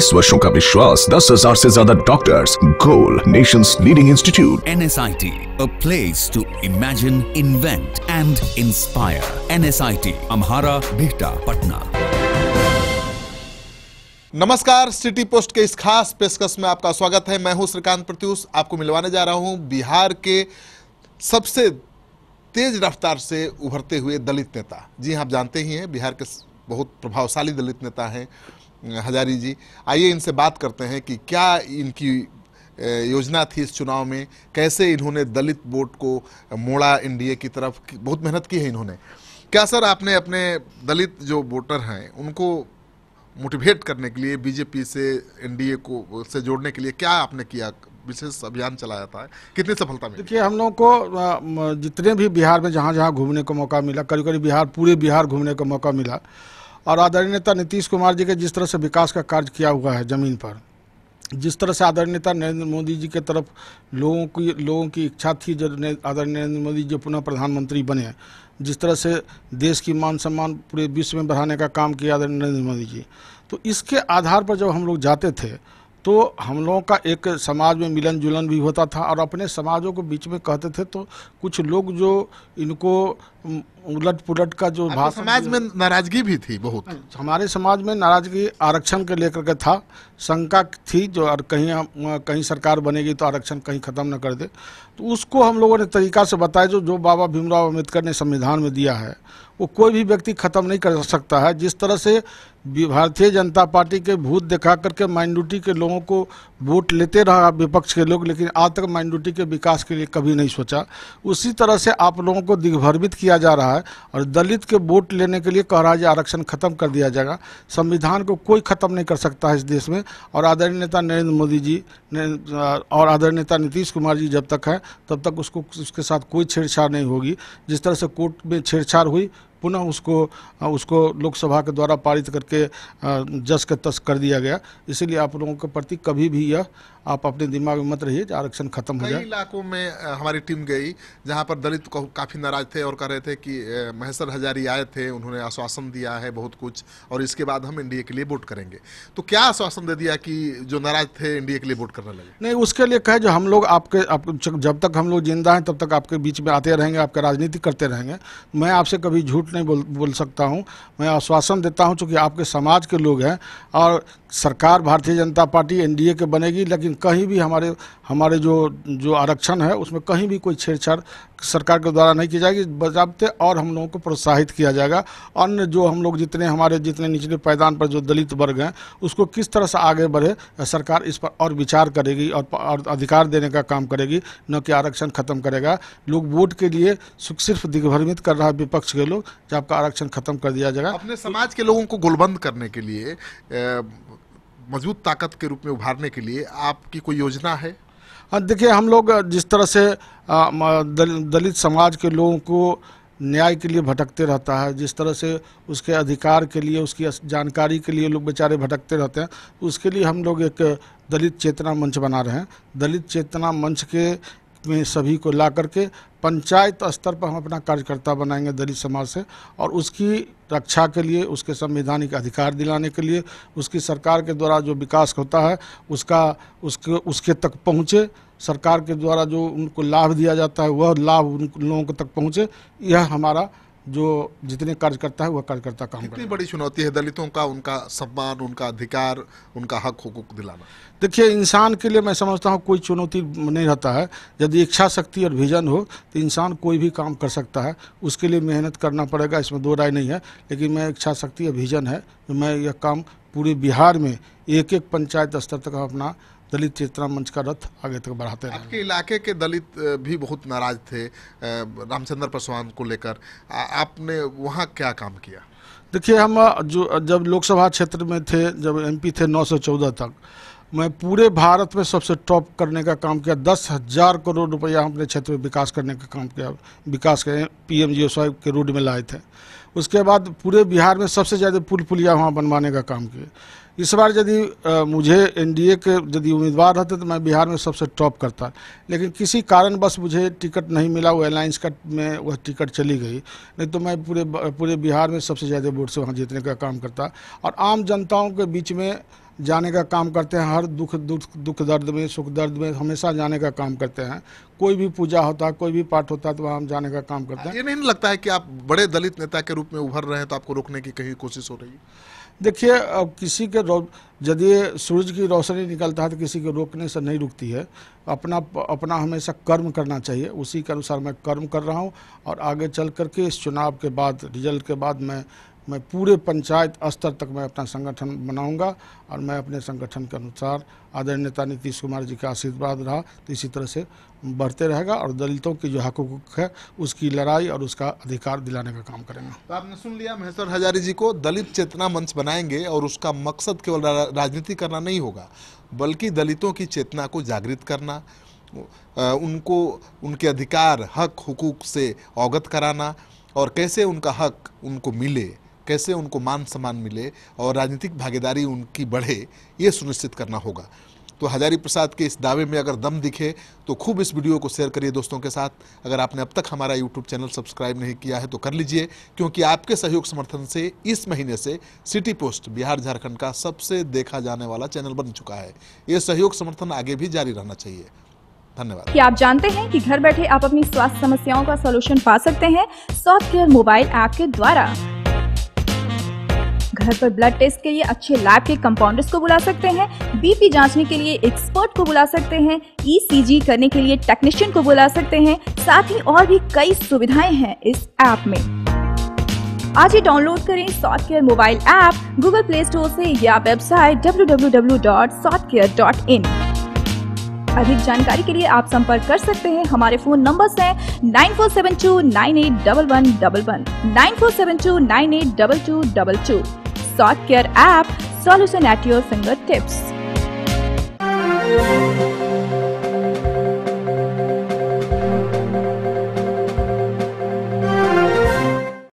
20 वर्षों का विश्वास, 10,000 से ज्यादा doctors, goal Nations leading institute. NSIT, a place to imagine, invent and inspire. NSIT, Amhara, Bihta, Patna. नमस्कार, सिटी पोस्ट के इस खास पेशकश में आपका स्वागत है। मैं हूं श्रीकांत प्रत्यूष। आपको मिलवाने जा रहा हूं बिहार के सबसे तेज रफ्तार से उभरते हुए दलित नेता। जी आप जानते ही हैं, बिहार के बहुत प्रभावशाली दलित नेता हैं हजारी जी। आइए इनसे बात करते हैं कि क्या इनकी योजना थी इस चुनाव में, कैसे इन्होंने दलित वोट को मोड़ा एनडीए की तरफ। बहुत मेहनत की है इन्होंने। क्या सर आपने अपने दलित जो वोटर हैं उनको मोटिवेट करने के लिए, बीजेपी से एनडीए को से जोड़ने के लिए क्या आपने किया, विशेष अभियान चलाया था, कितनी सफलता मिली? देखिए, हम लोग को जितने भी बिहार में जहाँ जहाँ घूमने का मौका मिला, करीब करीब पूरे बिहार घूमने का मौका मिला, और आदरणीय नेता नीतीश कुमार जी के जिस तरह से विकास का कार्य किया हुआ है ज़मीन पर, जिस तरह से आदरणीय नेता नरेंद्र मोदी जी के तरफ लोगों की इच्छा थी, जब आदरणीय नरेंद्र मोदी जी पुनः प्रधानमंत्री बने, जिस तरह से देश की मान सम्मान पूरे विश्व में बढ़ाने का काम किया आदरणीय नरेंद्र मोदी जी, तो इसके आधार पर जब हम लोग जाते थे तो हम लोगों का एक समाज में मिलन जुलन भी होता था, और अपने समाजों को बीच में कहते थे तो कुछ लोग जो इनको उलट पुलट का जो भाषण, समाज में नाराजगी भी थी बहुत। हमारे समाज में नाराजगी आरक्षण के लेकर के था, शंका थी जो और कहीं सरकार बनेगी तो आरक्षण कहीं ख़त्म न कर दे। तो उसको हम लोगों ने तरीका से बताया जो बाबा भीमराव अम्बेडकर ने संविधान में दिया है वो कोई भी व्यक्ति ख़त्म नहीं कर सकता है। जिस तरह से भारतीय जनता पार्टी के भूत दिखा करके माइनॉरिटी के लोगों को वोट लेते रहा विपक्ष के लोग, लेकिन आज तक माइनॉरिटी के विकास के लिए कभी नहीं सोचा, उसी तरह से आप लोगों को दिग्भ्रमित किया जा रहा है और दलित के वोट लेने के लिए कह रहा है कि आरक्षण खत्म कर दिया जाएगा। संविधान को कोई खत्म नहीं कर सकता है इस देश में, और आदरणीय नेता नरेंद्र मोदी जी ने और आदरणीय नेता नीतीश कुमार जी जब तक है तब तक उसके साथ कोई छेड़छाड़ नहीं होगी। जिस तरह से कोर्ट में छेड़छाड़ हुई, पुनः उसको लोकसभा के द्वारा पारित करके जस के तस कर दिया गया। इसीलिए आप लोगों के प्रति कभी भी यह आप अपने दिमाग में मत रहिए आरक्षण खत्म हो जाए। कई इलाकों में हमारी टीम गई जहां पर दलित काफ़ी नाराज थे और कह रहे थे कि महेश्वर हजारी आए थे, उन्होंने आश्वासन दिया है बहुत कुछ और इसके बाद हम एनडीए के लिए वोट करेंगे। तो क्या आश्वासन दे दिया कि जो नाराज थे एनडीए के लिए वोट करने लगे? नहीं, उसके लिए कहे जो हम लोग जब तक हम लोग जिंदा हैं तब तक आपके बीच में आते रहेंगे, आपके राजनीति करते रहेंगे। मैं आपसे कभी झूठ नहीं बोल सकता हूं। मैं आश्वासन देता हूं चूँकि आपके समाज के लोग हैं और सरकार भारतीय जनता पार्टी एनडीए के बनेगी, लेकिन कहीं भी हमारे जो आरक्षण है उसमें कहीं भी कोई छेड़छाड़ सरकार के द्वारा नहीं की जाएगी, बजाबते और हम लोगों को प्रोत्साहित किया जाएगा। अन्य जो हम लोग जितने निचले पायदान पर जो दलित वर्ग हैं उसको किस तरह से आगे बढ़े, सरकार इस पर और विचार करेगी और अधिकार देने का काम करेगी, न कि आरक्षण खत्म करेगा। लोग वोट के लिए सिर्फ दिग्भ्रमित कर रहा है विपक्ष के लोग कि आपका आरक्षण खत्म कर दिया जाएगा। अपने समाज के लोगों को गोलबंद करने के लिए, मजबूत ताकत के रूप में उभारने के लिए आपकी कोई योजना है? देखिए, हम लोग जिस तरह से दलित समाज के लोगों को न्याय के लिए भटकते रहता है, जिस तरह से उसके अधिकार के लिए, उसकी जानकारी के लिए लोग बेचारे भटकते रहते हैं, उसके लिए हम लोग एक दलित चेतना मंच बना रहे हैं। दलित चेतना मंच में सभी को ला करके पंचायत स्तर पर हम अपना कार्यकर्ता बनाएंगे दलित समाज से, और उसकी रक्षा के लिए, उसके संवैधानिक अधिकार दिलाने के लिए, उसकी सरकार के द्वारा जो विकास होता है उसके तक पहुँचे, सरकार के द्वारा जो उनको लाभ दिया जाता है वह लाभ उन लोगों तक पहुँचे। यह हमारा जो जितने कार्यकर्ता है वह कार्यकर्ता काम कितनी बड़ी चुनौती है दलितों का, उनका सम्मान, उनका अधिकार, उनका हक हुकूक दिलाना। देखिए, इंसान के लिए मैं समझता हूँ कोई चुनौती नहीं रहता है। यदि इच्छा शक्ति और विजन हो तो इंसान कोई भी काम कर सकता है। उसके लिए मेहनत करना पड़ेगा, इसमें दो राय नहीं है। लेकिन मैं इच्छा शक्ति और विजन है तो मैं यह काम पूरे बिहार में एक पंचायत स्तर तक अपना दलित चेतना मंच का रथ आगे तक बढ़ाते हैं। आपके इलाके के दलित भी बहुत नाराज थे रामचंद्र पासवान को लेकर, आपने वहाँ क्या काम किया? देखिए, हम जब लोकसभा क्षेत्र में थे, जब एमपी थे 9 से 14 तक, मैं पूरे भारत में सबसे टॉप करने का काम किया। 10,000 करोड़ रुपया हम अपने क्षेत्र में विकास करने का काम किया। विकास के PMGSY के रोड में लाए थे। उसके बाद पूरे बिहार में सबसे ज़्यादा पुल पुलिया वहाँ बनवाने का काम किया। इस बार यदि मुझे एनडीए के यदि उम्मीदवार रहते तो मैं बिहार में सबसे टॉप करता, लेकिन किसी कारणवश मुझे टिकट नहीं मिला, वो अलायंस का में वह टिकट चली गई, नहीं तो मैं पूरे बिहार में सबसे ज़्यादा वोट से वहाँ जीतने का काम करता। और आम जनताओं के बीच में जाने का काम करते हैं, हर दुख दर्द में, सुख दर्द में हमेशा जाने का काम करते हैं। कोई भी पूजा होता है, कोई भी पाठ होता है तो वहाँ हम जाने का काम करते हैं। ये नहीं लगता है कि आप बड़े दलित नेता के रूप में उभर रहे हैं तो आपको रोकने की कहीं कोशिश हो रही है? देखिए, अब किसी के यदि सूरज की रोशनी निकलता है तो किसी के रोकने से नहीं रुकती है। अपना हमेशा कर्म करना चाहिए, उसी के अनुसार मैं कर्म कर रहा हूँ। और आगे चल करके इस चुनाव के बाद, रिजल्ट के बाद मैं पूरे पंचायत स्तर तक मैं अपना संगठन बनाऊंगा और मैं अपने संगठन के अनुसार आदरणीय नेता नीतीश कुमार जी का आशीर्वाद रहा तो इसी तरह से बढ़ते रहेगा और दलितों की जो हकूक़ है उसकी लड़ाई और उसका अधिकार दिलाने का काम करेंगे। तो आपने सुन लिया, महेश्वर हजारी जी को दलित चेतना मंच बनाएंगे और उसका मकसद केवल राजनीति करना नहीं होगा, बल्कि दलितों की चेतना को जागृत करना, उनको उनके अधिकार, हक, हुकूक से अवगत कराना और कैसे उनका हक उनको मिले, कैसे उनको मान सम्मान मिले और राजनीतिक भागीदारी उनकी बढ़े, ये सुनिश्चित करना होगा। तो हजारी प्रसाद के इस दावे में अगर दम दिखे तो खूब इस वीडियो को शेयर करिए दोस्तों के साथ। अगर आपने अब तक हमारा यूट्यूब चैनल सब्सक्राइब नहीं किया है तो कर लीजिए, क्योंकि आपके सहयोग समर्थन से इस महीने से सिटी पोस्ट बिहार झारखंड का सबसे देखा जाने वाला चैनल बन चुका है। ये सहयोग समर्थन आगे भी जारी रहना चाहिए। धन्यवाद। क्या आप जानते हैं कि घर बैठे आप अपनी स्वास्थ्य समस्याओं का सलूशन पा सकते हैं सॉफ्टकेयर मोबाइल ऐप के द्वारा। घर पर ब्लड टेस्ट के लिए अच्छे लैब के कंपाउंडर्स को बुला सकते हैं, बीपी जांचने के लिए एक्सपर्ट को बुला सकते हैं, ईसीजी करने के लिए टेक्नीशियन को बुला सकते हैं। साथ ही और भी कई सुविधाएं हैं इस ऐप में। आज ही डाउनलोड करें Softcare mobile app Google Play Store से या वेबसाइट www.softcare.in। अधिक जानकारी के लिए आप संपर्क कर सकते हैं। हमारे फोन नंबर्स हैं 9472981111, 9472982222। Softcare app, solution at your finger tips.